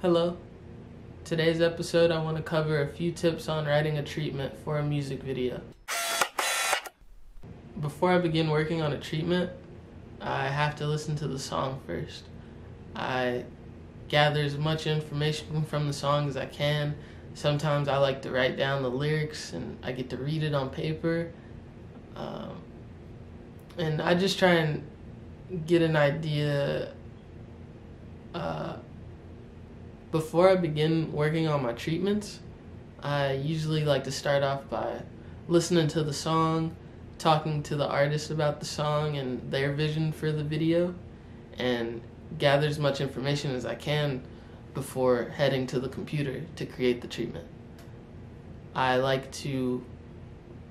Hello. Today's episode, I want to cover a few tips on writing a treatment for a music video. Before I begin working on a treatment, I have to listen to the song first. I gather as much information from the song as I can. Sometimes I like to write down the lyrics and I get to read it on paper. And I just try and get an idea. Before I begin working on my treatments, I usually like to start off by listening to the song, talking to the artist about the song and their vision for the video, and gather as much information as I can before heading to the computer to create the treatment. I like to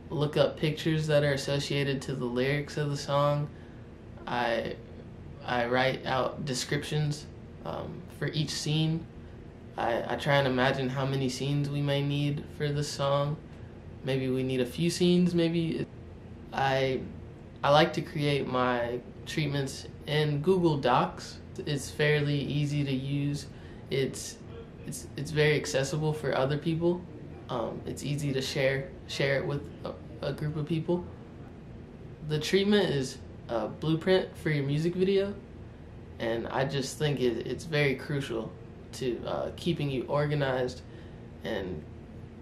look up pictures that are associated to the lyrics of the song. I write out descriptions for each scene. I try and imagine how many scenes we may need for this song. Maybe we need a few scenes, maybe. I like to create my treatments in Google Docs. It's fairly easy to use. It's very accessible for other people. It's easy to share it with a group of people. The treatment is a blueprint for your music video, and I just think it's very crucial to keeping you organized and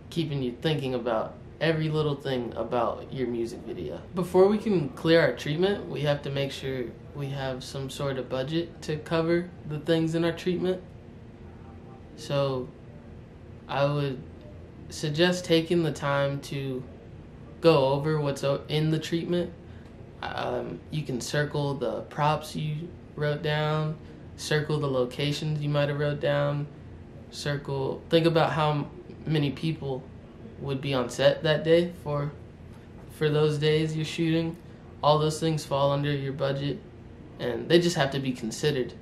keeping you thinking about every little thing about your music video. Before we can clear our treatment, we have to make sure we have some sort of budget to cover the things in our treatment. So I would suggest taking the time to go over what's in the treatment. You can circle the props you wrote down, circle the locations you might have wrote down, think about how many people would be on set that day for those days you're shooting. All those things fall under your budget, and they just have to be considered.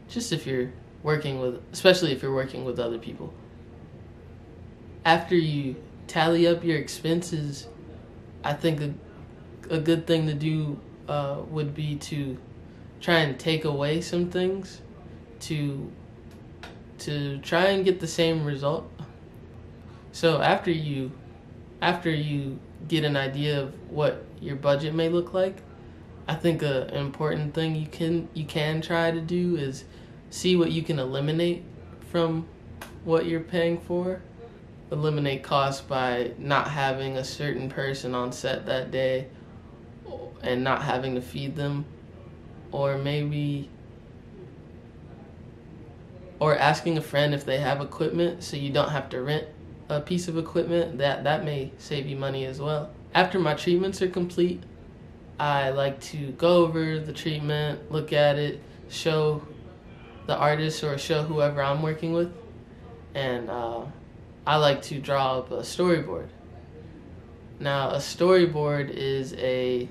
Just especially if you're working with other people. After you tally up your expenses, I think a good thing to do would be to try and take away some things to try and get the same result. So after you get an idea of what your budget may look like, I think an important thing you can try to do is see what you can eliminate from what you're paying for. Eliminate costs by not having a certain person on set that day and not having to feed them, or asking a friend if they have equipment so you don't have to rent a piece of equipment. That may save you money as well. After my treatments are complete, I like to go over the treatment, look at it, show the artist or show whoever I'm working with, and I like to draw up a storyboard. Now, a storyboard is a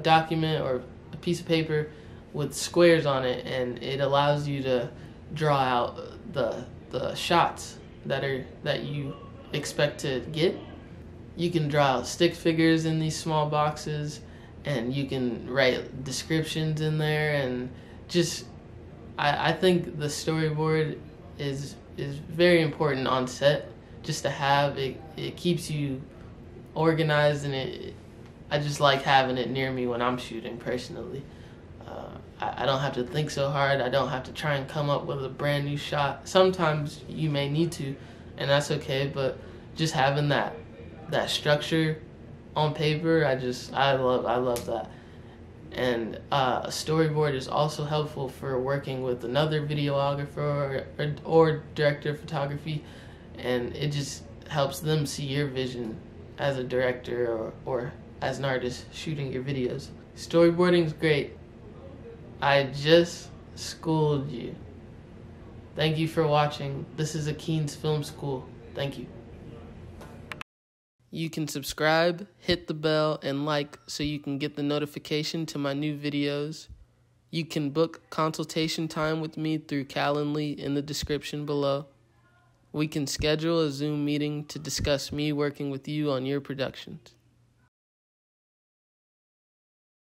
document or a piece of paper with squares on it, and it allows you to draw out the shots that you expect to get. You can draw out stick figures in these small boxes, and you can write descriptions in there, and I think the storyboard is very important on set just to have. It keeps you organized, and I just like having it near me when I'm shooting personally. I don't have to think so hard. I don't have to try and come up with a brand new shot. Sometimes you may need to, and that's okay, but just having that structure on paper, I love that. And a storyboard is also helpful for working with another videographer or director of photography, and it just helps them see your vision as a director or as an artist shooting your videos. Storyboarding is great. I just schooled you. Thank you for watching. This is Akin's Film School. Thank you. You can subscribe, hit the bell, and like so you can get the notification to my new videos. You can book consultation time with me through Calenly in the description below. We can schedule a Zoom meeting to discuss me working with you on your productions.